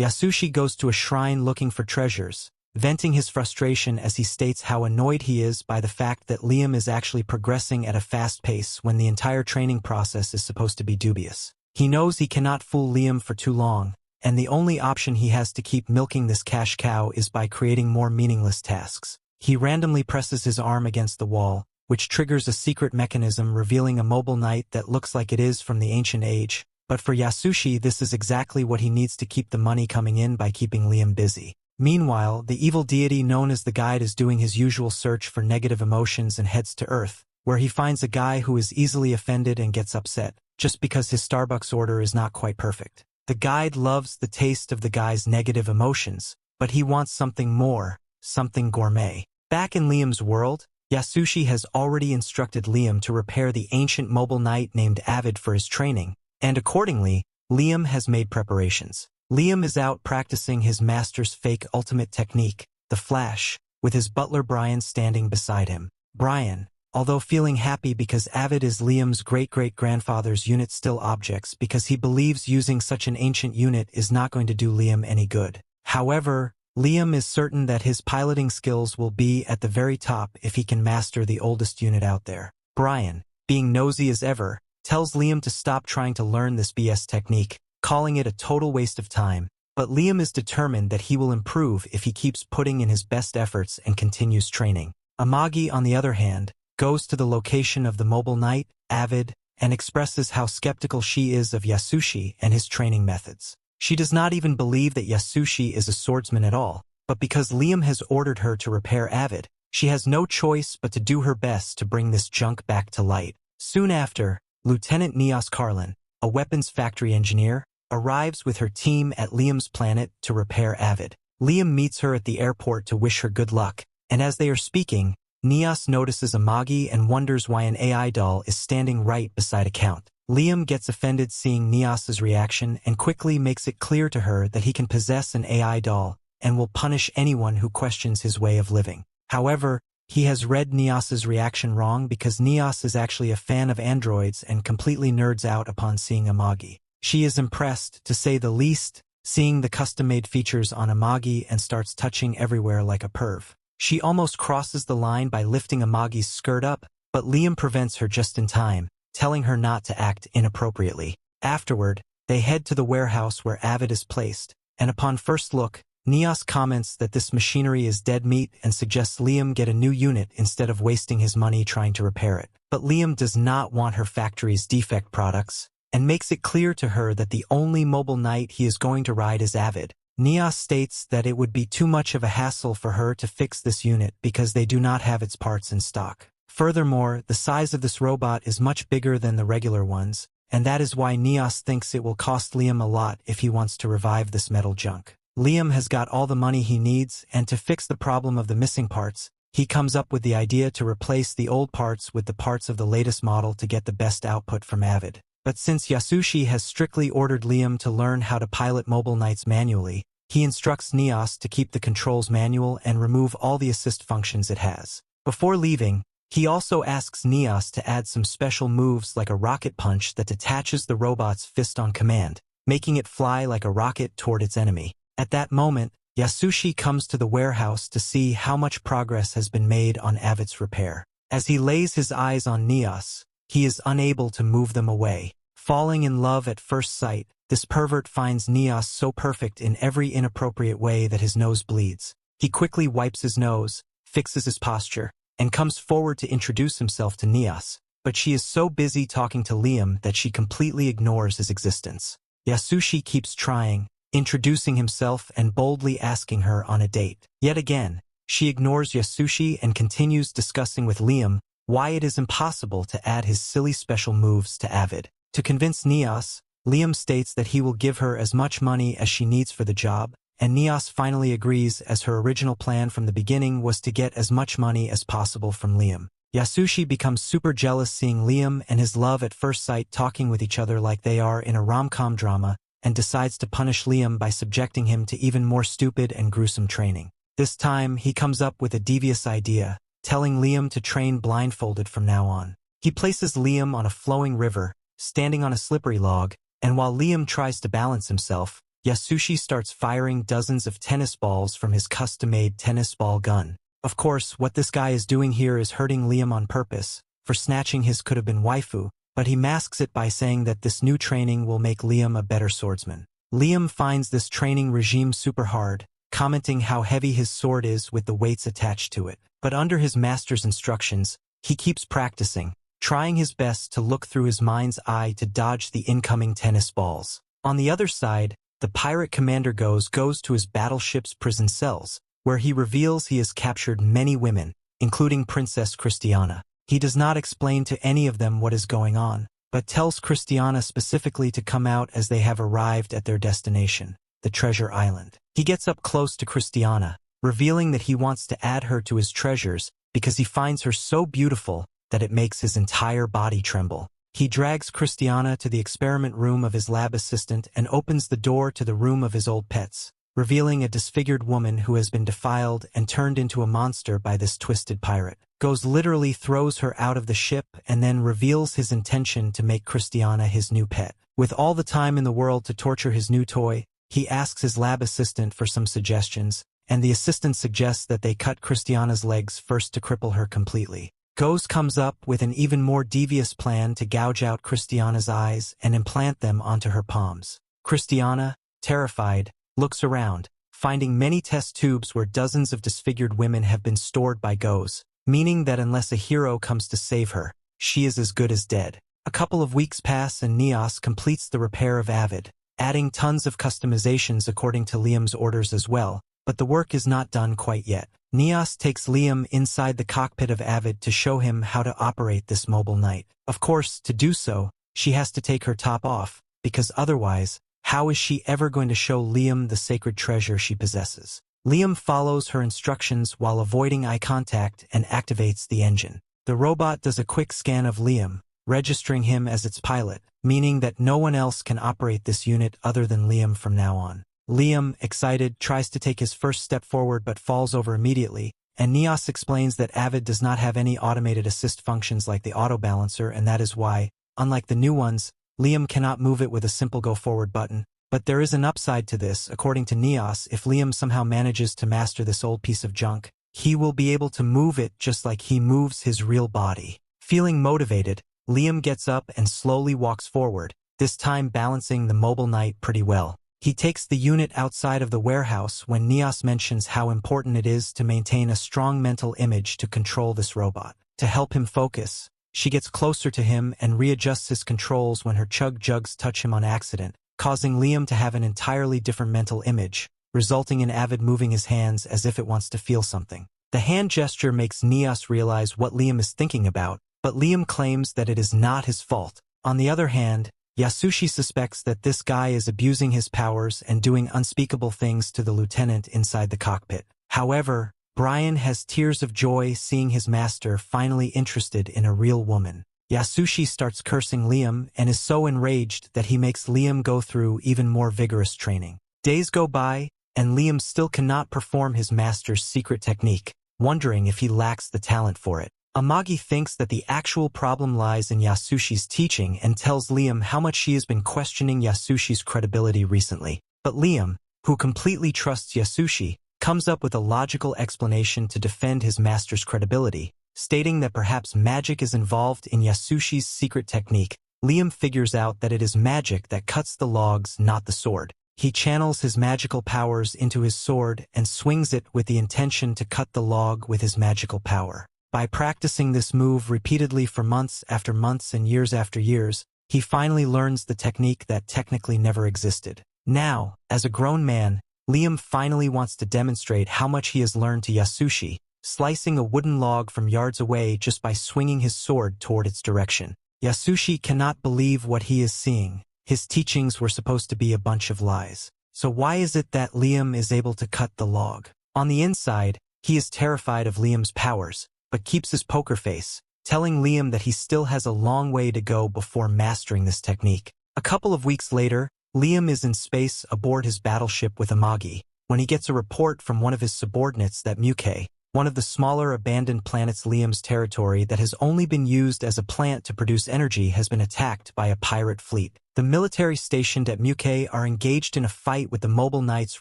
Yasushi goes to a shrine looking for treasures, venting his frustration as he states how annoyed he is by the fact that Liam is actually progressing at a fast pace when the entire training process is supposed to be dubious. He knows he cannot fool Liam for too long, and the only option he has to keep milking this cash cow is by creating more meaningless tasks. He randomly presses his arm against the wall, which triggers a secret mechanism revealing a mobile knight that looks like it is from the ancient age, but for Yasushi this is exactly what he needs to keep the money coming in by keeping Liam busy. Meanwhile, the evil deity known as the Guide is doing his usual search for negative emotions and heads to Earth, where he finds a guy who is easily offended and gets upset, just because his Starbucks order is not quite perfect. The Guide loves the taste of the guy's negative emotions, but he wants something more, something gourmet. Back in Liam's world, Yasushi has already instructed Liam to repair the ancient mobile knight named Avid for his training, and accordingly, Liam has made preparations. Liam is out practicing his master's fake ultimate technique, the Flash, with his butler Brian standing beside him. Brian, although feeling happy because Avid is Liam's great-great-grandfather's unit, still objects because he believes using such an ancient unit is not going to do Liam any good. However, Liam is certain that his piloting skills will be at the very top if he can master the oldest unit out there. Brian, being nosy as ever, tells Liam to stop trying to learn this BS technique, calling it a total waste of time, but Liam is determined that he will improve if he keeps putting in his best efforts and continues training. Amagi, on the other hand, goes to the location of the mobile knight, Avid, and expresses how skeptical she is of Yasushi and his training methods. She does not even believe that Yasushi is a swordsman at all, but because Liam has ordered her to repair Avid, she has no choice but to do her best to bring this junk back to light. Soon after, Lieutenant Neos Carlin, a weapons factory engineer, arrives with her team at Liam's planet to repair Avid. Liam meets her at the airport to wish her good luck, and as they are speaking, Neos notices Amagi and wonders why an AI doll is standing right beside a count. Liam gets offended seeing Neos's reaction and quickly makes it clear to her that he can possess an AI doll and will punish anyone who questions his way of living. However, he has read Neos's reaction wrong because Neos is actually a fan of androids and completely nerds out upon seeing Amagi. She is impressed, to say the least, seeing the custom-made features on Amagi and starts touching everywhere like a perv. She almost crosses the line by lifting Amagi's skirt up, but Liam prevents her just in time, telling her not to act inappropriately. Afterward, they head to the warehouse where Avid is placed, and upon first look, Neos comments that this machinery is dead meat and suggests Liam get a new unit instead of wasting his money trying to repair it. But Liam does not want her factory's defect products, and makes it clear to her that the only mobile knight he is going to ride is Avid. Neos states that it would be too much of a hassle for her to fix this unit because they do not have its parts in stock. Furthermore, the size of this robot is much bigger than the regular ones, and that is why Neos thinks it will cost Liam a lot if he wants to revive this metal junk. Liam has got all the money he needs, and to fix the problem of the missing parts, he comes up with the idea to replace the old parts with the parts of the latest model to get the best output from Avid. But since Yasushi has strictly ordered Liam to learn how to pilot mobile knights manually, he instructs Neos to keep the controls manual and remove all the assist functions it has. Before leaving, he also asks Neos to add some special moves like a rocket punch that detaches the robot's fist on command, making it fly like a rocket toward its enemy. At that moment, Yasushi comes to the warehouse to see how much progress has been made on Avid's repair. As he lays his eyes on Neos, he is unable to move them away. Falling in love at first sight, this pervert finds Neos so perfect in every inappropriate way that his nose bleeds. He quickly wipes his nose, fixes his posture, and comes forward to introduce himself to Neos, but she is so busy talking to Liam that she completely ignores his existence. Yasushi keeps trying, introducing himself and boldly asking her on a date. Yet again, she ignores Yasushi and continues discussing with Liam why it is impossible to add his silly special moves to Avid. To convince Neos, Liam states that he will give her as much money as she needs for the job, and Neos finally agrees as her original plan from the beginning was to get as much money as possible from Liam. Yasushi becomes super jealous seeing Liam and his love at first sight talking with each other like they are in a rom-com drama, and decides to punish Liam by subjecting him to even more stupid and gruesome training. This time, he comes up with a devious idea, telling Liam to train blindfolded from now on. He places Liam on a flowing river, standing on a slippery log, and while Liam tries to balance himself, Yasushi starts firing dozens of tennis balls from his custom-made tennis ball gun. Of course, what this guy is doing here is hurting Liam on purpose, for snatching his could-have-been waifu, but he masks it by saying that this new training will make Liam a better swordsman. Liam finds this training regime super hard, commenting how heavy his sword is with the weights attached to it. But under his master's instructions, he keeps practicing, trying his best to look through his mind's eye to dodge the incoming tennis balls. On the other side, the pirate commander goes to his battleship's prison cells, where he reveals he has captured many women, including Princess Christiana. He does not explain to any of them what is going on, but tells Christiana specifically to come out as they have arrived at their destination, the Treasure Island. He gets up close to Christiana, revealing that he wants to add her to his treasures because he finds her so beautiful that it makes his entire body tremble. He drags Christiana to the experiment room of his lab assistant and opens the door to the room of his old pets, revealing a disfigured woman who has been defiled and turned into a monster by this twisted pirate. Goes literally throws her out of the ship and then reveals his intention to make Christiana his new pet. With all the time in the world to torture his new toy, he asks his lab assistant for some suggestions, and the assistant suggests that they cut Christiana's legs first to cripple her completely. Goes comes up with an even more devious plan to gouge out Christiana's eyes and implant them onto her palms. Christiana, terrified, looks around, finding many test tubes where dozens of disfigured women have been stored by Goes, meaning that unless a hero comes to save her, she is as good as dead. A couple of weeks pass and Neos completes the repair of Avid, adding tons of customizations according to Liam's orders as well, but the work is not done quite yet. Neos takes Liam inside the cockpit of Avid to show him how to operate this mobile knight. Of course, to do so, she has to take her top off, because otherwise, how is she ever going to show Liam the sacred treasure she possesses? Liam follows her instructions while avoiding eye contact and activates the engine. The robot does a quick scan of Liam, registering him as its pilot, meaning that no one else can operate this unit other than Liam from now on. Liam, excited, tries to take his first step forward but falls over immediately, and Neos explains that Avid does not have any automated assist functions like the auto balancer, and that is why, unlike the new ones, Liam cannot move it with a simple go forward button. But there is an upside to this. According to Neos, if Liam somehow manages to master this old piece of junk, he will be able to move it just like he moves his real body. Feeling motivated, Liam gets up and slowly walks forward, this time balancing the mobile knight pretty well. He takes the unit outside of the warehouse when Neos mentions how important it is to maintain a strong mental image to control this robot. To help him focus, she gets closer to him and readjusts his controls when her chug jugs touch him on accident, causing Liam to have an entirely different mental image, resulting in Avid moving his hands as if it wants to feel something. The hand gesture makes Neos realize what Liam is thinking about, but Liam claims that it is not his fault. On the other hand, Yasushi suspects that this guy is abusing his powers and doing unspeakable things to the lieutenant inside the cockpit. However, Brian has tears of joy seeing his master finally interested in a real woman. Yasushi starts cursing Liam and is so enraged that he makes Liam go through even more vigorous training. Days go by, and Liam still cannot perform his master's secret technique, wondering if he lacks the talent for it. Amagi thinks that the actual problem lies in Yasushi's teaching and tells Liam how much she has been questioning Yasushi's credibility recently. But Liam, who completely trusts Yasushi, comes up with a logical explanation to defend his master's credibility, stating that perhaps magic is involved in Yasushi's secret technique. Liam figures out that it is magic that cuts the logs, not the sword. He channels his magical powers into his sword and swings it with the intention to cut the log with his magical power. By practicing this move repeatedly for months after months and years after years, he finally learns the technique that technically never existed. Now, as a grown man, Liam finally wants to demonstrate how much he has learned to Yasushi, slicing a wooden log from yards away just by swinging his sword toward its direction. Yasushi cannot believe what he is seeing. His teachings were supposed to be a bunch of lies. So why is it that Liam is able to cut the log? On the inside, he is terrified of Liam's powers, but keeps his poker face, telling Liam that he still has a long way to go before mastering this technique. A couple of weeks later, Liam is in space aboard his battleship with Amagi, when he gets a report from one of his subordinates that Muke, one of the smaller abandoned planets Liam's territory that has only been used as a plant to produce energy, has been attacked by a pirate fleet. The military stationed at Muke are engaged in a fight with the mobile knights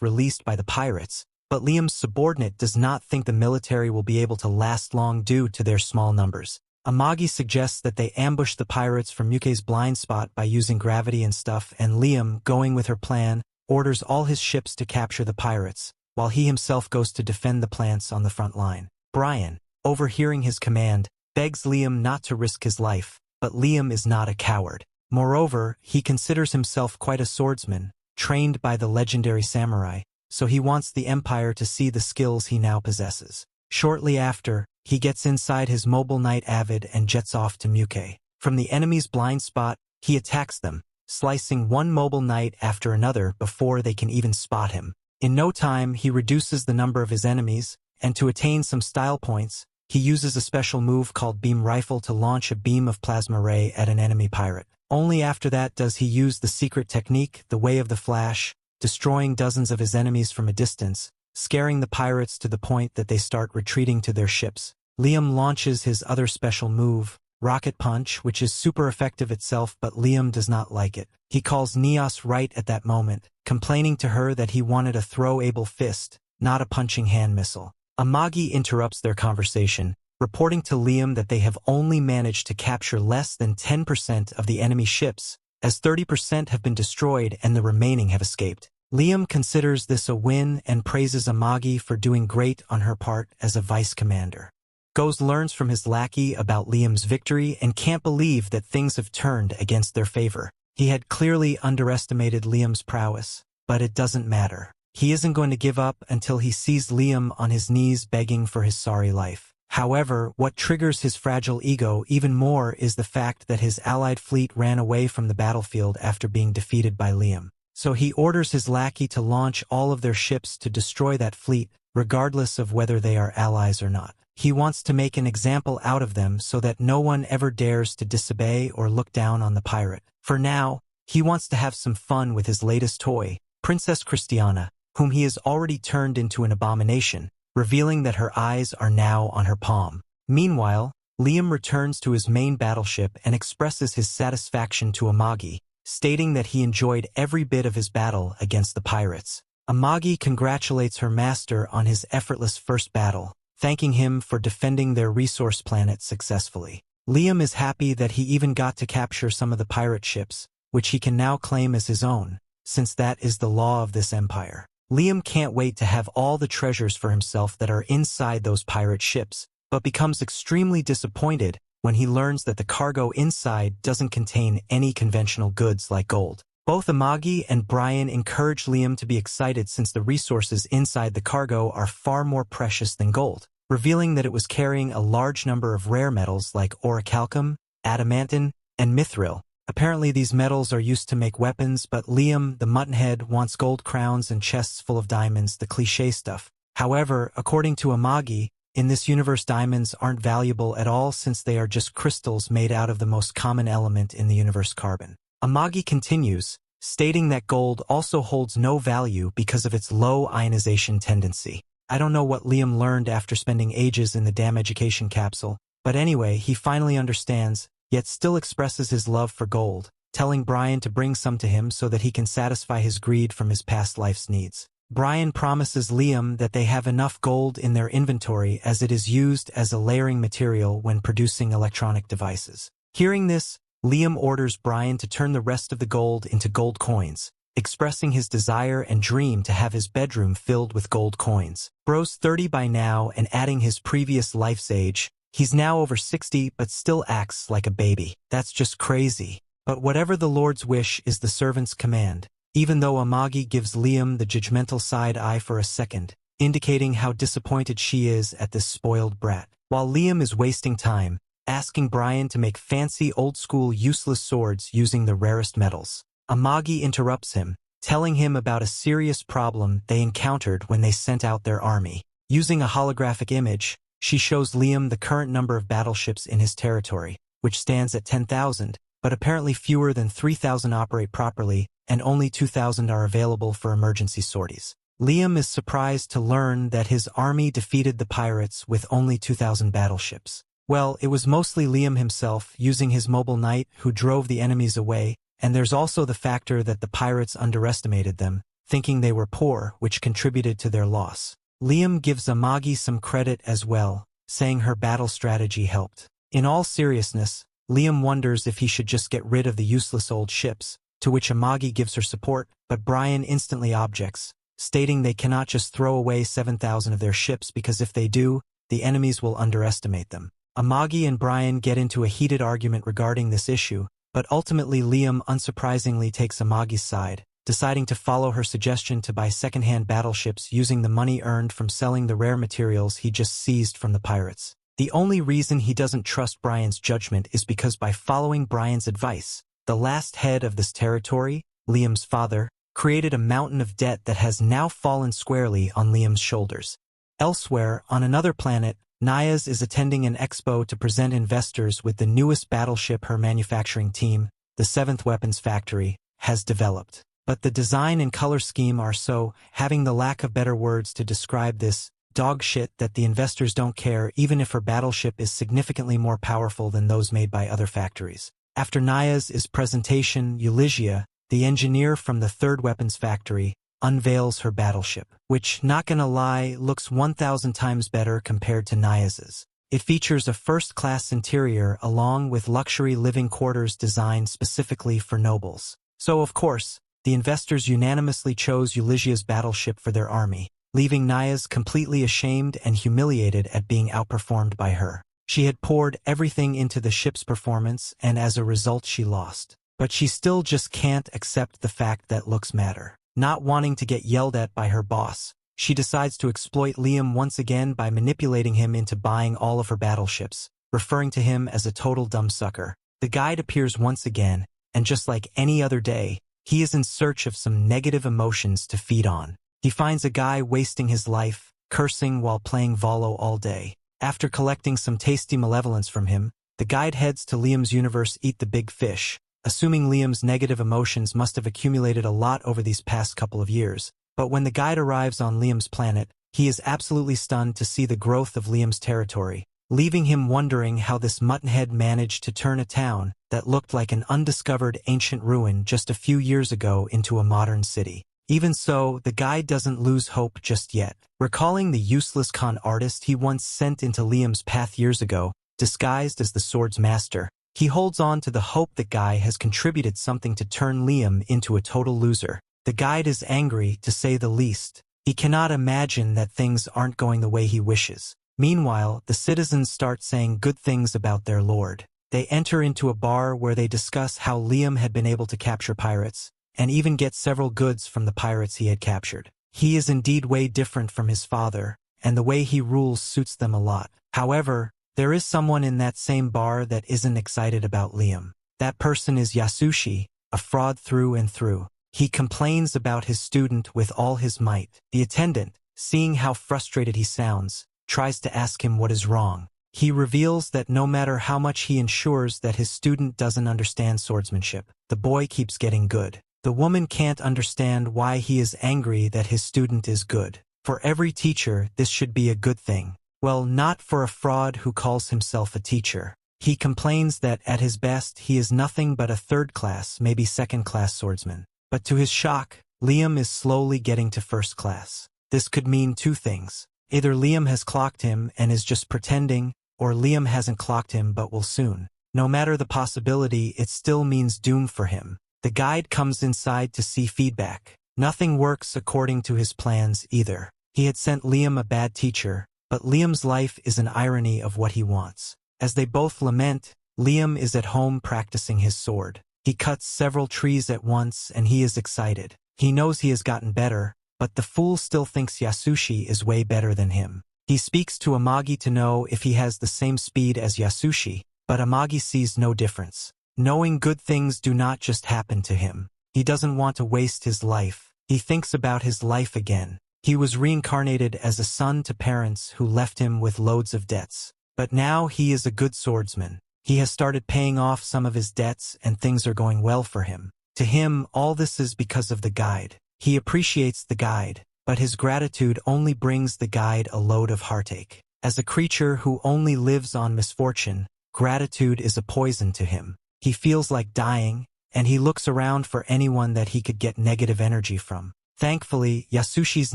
released by the pirates, but Liam's subordinate does not think the military will be able to last long due to their small numbers. Amagi suggests that they ambush the pirates from Muke's blind spot by using gravity and stuff, and Liam, going with her plan, orders all his ships to capture the pirates, while he himself goes to defend the plants on the front line. Brian, overhearing his command, begs Liam not to risk his life, but Liam is not a coward. Moreover, he considers himself quite a swordsman, trained by the legendary samurai, so he wants the Empire to see the skills he now possesses. Shortly after, he gets inside his mobile knight Avid and jets off to Muke. From the enemy's blind spot, he attacks them, slicing one mobile knight after another before they can even spot him. In no time, he reduces the number of his enemies, and to attain some style points, he uses a special move called Beam Rifle to launch a beam of plasma ray at an enemy pirate. Only after that does he use the secret technique, the Way of the Flash, destroying dozens of his enemies from a distance, scaring the pirates to the point that they start retreating to their ships. Liam launches his other special move, Rocket Punch, which is super effective itself, but Liam does not like it. He calls Neos right at that moment, complaining to her that he wanted a throw-able fist, not a punching hand missile. Amagi interrupts their conversation, reporting to Liam that they have only managed to capture less than 10% of the enemy ships, as 30% have been destroyed and the remaining have escaped. Liam considers this a win and praises Amagi for doing great on her part as a vice commander. Goes learns from his lackey about Liam's victory and can't believe that things have turned against their favor. He had clearly underestimated Liam's prowess, but it doesn't matter. He isn't going to give up until he sees Liam on his knees begging for his sorry life. However, what triggers his fragile ego even more is the fact that his allied fleet ran away from the battlefield after being defeated by Liam. So he orders his lackey to launch all of their ships to destroy that fleet, regardless of whether they are allies or not. He wants to make an example out of them so that no one ever dares to disobey or look down on the pirate. For now, he wants to have some fun with his latest toy, Princess Christiana, whom he has already turned into an abomination, revealing that her eyes are now on her palm. Meanwhile, Liam returns to his main battleship and expresses his satisfaction to Amagi, stating that he enjoyed every bit of his battle against the pirates. Amagi congratulates her master on his effortless first battle, thanking him for defending their resource planet successfully. Liam is happy that he even got to capture some of the pirate ships, which he can now claim as his own, since that is the law of this empire. Liam can't wait to have all the treasures for himself that are inside those pirate ships, but becomes extremely disappointed when he learns that the cargo inside doesn't contain any conventional goods like gold. Both Amagi and Brian encourage Liam to be excited since the resources inside the cargo are far more precious than gold, revealing that it was carrying a large number of rare metals like orichalcum, adamantine, and mithril. Apparently these metals are used to make weapons, but Liam, the muttonhead, wants gold crowns and chests full of diamonds, the cliché stuff. However, according to Amagi, in this universe diamonds aren't valuable at all since they are just crystals made out of the most common element in the universe, carbon. Amagi continues, stating that gold also holds no value because of its low ionization tendency. I don't know what Liam learned after spending ages in the damn education capsule, but anyway, he finally understands, yet still expresses his love for gold, telling Brian to bring some to him so that he can satisfy his greed from his past life's needs. Brian promises Liam that they have enough gold in their inventory as it is used as a layering material when producing electronic devices. Hearing this, Liam orders Brian to turn the rest of the gold into gold coins, expressing his desire and dream to have his bedroom filled with gold coins. Bro's 30 by now and adding his previous life's age, he's now over 60 but still acts like a baby. That's just crazy. But whatever the Lord's wish is the servant's command, even though Amagi gives Liam the judgmental side eye for a second, indicating how disappointed she is at this spoiled brat. While Liam is wasting time, asking Brian to make fancy old-school useless swords using the rarest metals, Amagi interrupts him, telling him about a serious problem they encountered when they sent out their army. Using a holographic image, she shows Liam the current number of battleships in his territory, which stands at 10,000, but apparently fewer than 3,000 operate properly, and only 2,000 are available for emergency sorties. Liam is surprised to learn that his army defeated the pirates with only 2,000 battleships. Well, it was mostly Liam himself, using his mobile knight, who drove the enemies away, and there's also the factor that the pirates underestimated them, thinking they were poor, which contributed to their loss. Liam gives Amagi some credit as well, saying her battle strategy helped. In all seriousness, Liam wonders if he should just get rid of the useless old ships, to which Amagi gives her support, but Brian instantly objects, stating they cannot just throw away 7,000 of their ships because if they do, the enemies will underestimate them. Amagi and Brian get into a heated argument regarding this issue, but ultimately Liam unsurprisingly takes Amagi's side, deciding to follow her suggestion to buy second-hand battleships using the money earned from selling the rare materials he just seized from the pirates. The only reason he doesn't trust Brian's judgment is because by following Brian's advice, the last head of this territory, Liam's father, created a mountain of debt that has now fallen squarely on Liam's shoulders. Elsewhere, on another planet, Nayaz is attending an expo to present investors with the newest battleship her manufacturing team, the 7th Weapons Factory, has developed. But the design and color scheme are so, having the lack of better words to describe this, dog shit that the investors don't care even if her battleship is significantly more powerful than those made by other factories. After Nayaz's presentation, Euligia, the engineer from the 3rd Weapons Factory, unveils her battleship, which, not gonna lie, looks 1,000 times better compared to Nayaz's. It features a first-class interior along with luxury living quarters designed specifically for nobles. So, of course, the investors unanimously chose Euligia's battleship for their army, leaving Naya's completely ashamed and humiliated at being outperformed by her. She had poured everything into the ship's performance, and as a result she lost. But she still just can't accept the fact that looks matter. Not wanting to get yelled at by her boss, she decides to exploit Liam once again by manipulating him into buying all of her battleships, referring to him as a total dumb sucker. The guide appears once again, and just like any other day, he is in search of some negative emotions to feed on. He finds a guy wasting his life, cursing while playing Volo all day. After collecting some tasty malevolence from him, the guide heads to Liam's universe Eat the Big Fish, assuming Liam's negative emotions must have accumulated a lot over these past couple of years. But when the guide arrives on Liam's planet, he is absolutely stunned to see the growth of Liam's territory, leaving him wondering how this muttonhead managed to turn a town that looked like an undiscovered ancient ruin just a few years ago into a modern city. Even so, the guide doesn't lose hope just yet. Recalling the useless con artist he once sent into Liam's path years ago, disguised as the sword's master, he holds on to the hope that Guy has contributed something to turn Liam into a total loser. The guide is angry, to say the least. He cannot imagine that things aren't going the way he wishes. Meanwhile, the citizens start saying good things about their lord. They enter into a bar where they discuss how Liam had been able to capture pirates, and even get several goods from the pirates he had captured. He is indeed way different from his father, and the way he rules suits them a lot. However, there is someone in that same bar that isn't excited about Liam. That person is Yasushi, a fraud through and through. He complains about his student with all his might. The attendant, seeing how frustrated he sounds, tries to ask him what is wrong. He reveals that no matter how much he ensures that his student doesn't understand swordsmanship, the boy keeps getting good. The woman can't understand why he is angry that his student is good. For every teacher, this should be a good thing. Well, not for a fraud who calls himself a teacher. He complains that at his best he is nothing but a third-class, maybe second-class swordsman. But to his shock, Liam is slowly getting to first class. This could mean two things. Either Liam has clocked him and is just pretending, or Liam hasn't clocked him but will soon. No matter the possibility, it still means doom for him. The guide comes inside to see feedback. Nothing works according to his plans either. He had sent Liam a bad teacher, but Liam's life is an irony of what he wants. As they both lament, Liam is at home practicing his sword. He cuts several trees at once and he is excited. He knows he has gotten better, but the fool still thinks Yasushi is way better than him. He speaks to Amagi to know if he has the same speed as Yasushi, but Amagi sees no difference. Knowing good things do not just happen to him. He doesn't want to waste his life. He thinks about his life again. He was reincarnated as a son to parents who left him with loads of debts. But now he is a good swordsman. He has started paying off some of his debts and things are going well for him. To him, all this is because of the guide. He appreciates the guide, but his gratitude only brings the guide a load of heartache. As a creature who only lives on misfortune, gratitude is a poison to him. He feels like dying, and he looks around for anyone that he could get negative energy from. Thankfully, Yasushi's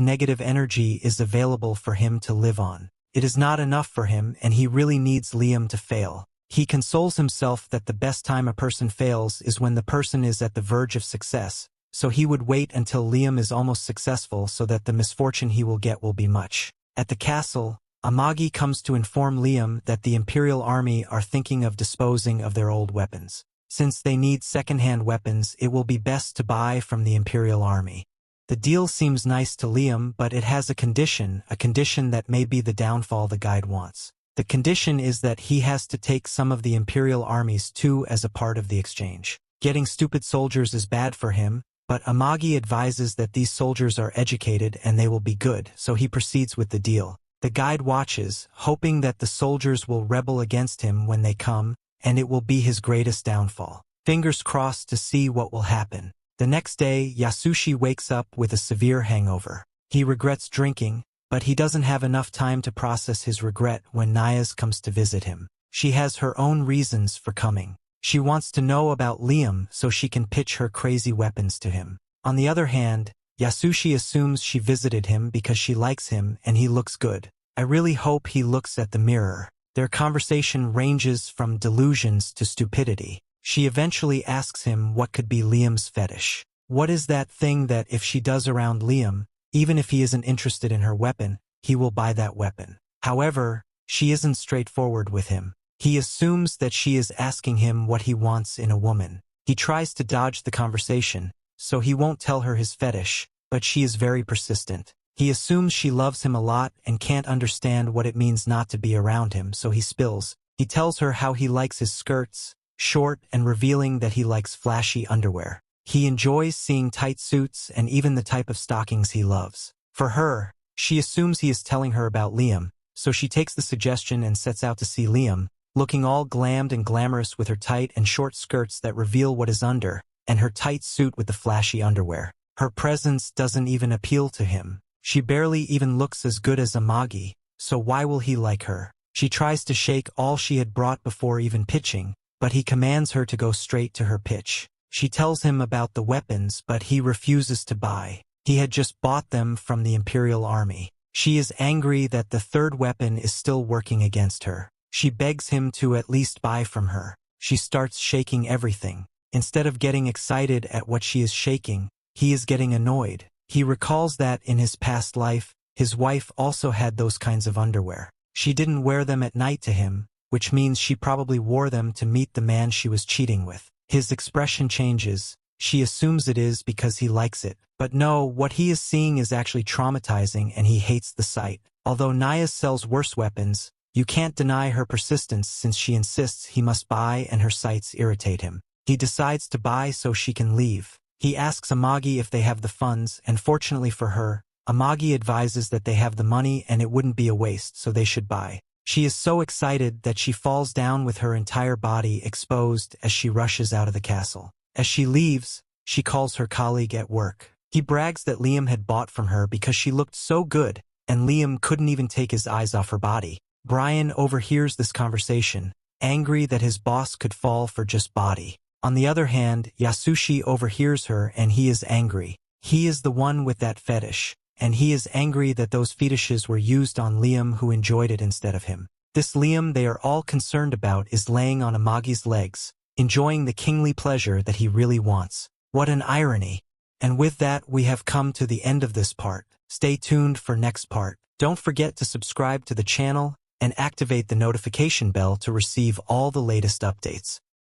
negative energy is available for him to live on. It is not enough for him, and he really needs Liam to fail. He consoles himself that the best time a person fails is when the person is at the verge of success, so he would wait until Liam is almost successful so that the misfortune he will get will be much. At the castle, Amagi comes to inform Liam that the Imperial Army are thinking of disposing of their old weapons. Since they need second-hand weapons, it will be best to buy from the Imperial Army. The deal seems nice to Liam, but it has a condition that may be the downfall the guide wants. The condition is that he has to take some of the Imperial armies too as a part of the exchange. Getting stupid soldiers is bad for him, but Amagi advises that these soldiers are educated and they will be good, so he proceeds with the deal. The guide watches, hoping that the soldiers will rebel against him when they come, and it will be his greatest downfall. Fingers crossed to see what will happen. The next day, Yasushi wakes up with a severe hangover. He regrets drinking, but he doesn't have enough time to process his regret when Nayas comes to visit him. She has her own reasons for coming. She wants to know about Liam so she can pitch her crazy weapons to him. On the other hand, Yasushi assumes she visited him because she likes him and he looks good. I really hope he looks at the mirror. Their conversation ranges from delusions to stupidity. She eventually asks him what could be Liam's fetish. What is that thing that if she does around Liam, Even if he isn't interested in her weapon, he will buy that weapon. However, she isn't straightforward with him. He assumes that she is asking him what he wants in a woman. He tries to dodge the conversation, so he won't tell her his fetish, but she is very persistent. He assumes she loves him a lot and can't understand what it means not to be around him, so he spills. He tells her how he likes his skirts, short and revealing that he likes flashy underwear. He enjoys seeing tight suits and even the type of stockings he loves. For her, she assumes he is telling her about Liam, so she takes the suggestion and sets out to see Liam, looking all glammed and glamorous with her tight and short skirts that reveal what is under, and her tight suit with the flashy underwear. Her presence doesn't even appeal to him. She barely even looks as good as Amagi, so why will he like her? She tries to shake all she had brought before even pitching, but he commands her to go straight to her pitch. She tells him about the weapons, but he refuses to buy. He had just bought them from the Imperial Army. She is angry that the third weapon is still working against her. She begs him to at least buy from her. She starts shaking everything. Instead of getting excited at what she is shaking, he is getting annoyed. He recalls that in his past life, his wife also had those kinds of underwear. She didn't wear them at night to him, which means she probably wore them to meet the man she was cheating with. His expression changes. She assumes it is because he likes it. But no, what he is seeing is actually traumatizing and he hates the sight. Although Naya sells worse weapons, you can't deny her persistence since she insists he must buy and her sights irritate him. He decides to buy so she can leave. He asks Amagi if they have the funds, and fortunately for her, Amagi advises that they have the money and it wouldn't be a waste, so they should buy. She is so excited that she falls down with her entire body exposed as she rushes out of the castle. As she leaves, she calls her colleague at work. He brags that Liam had bought from her because she looked so good, and Liam couldn't even take his eyes off her body. Brian overhears this conversation, angry that his boss could fall for just body. On the other hand, Yasushi overhears her and he is angry. He is the one with that fetish, and he is angry that those fetishes were used on Liam who enjoyed it instead of him. This Liam they are all concerned about is laying on Amagi's legs, enjoying the kingly pleasure that he really wants. What an irony. And with that we have come to the end of this part. Stay tuned for next part. Don't forget to subscribe to the channel and activate the notification bell to receive all the latest updates.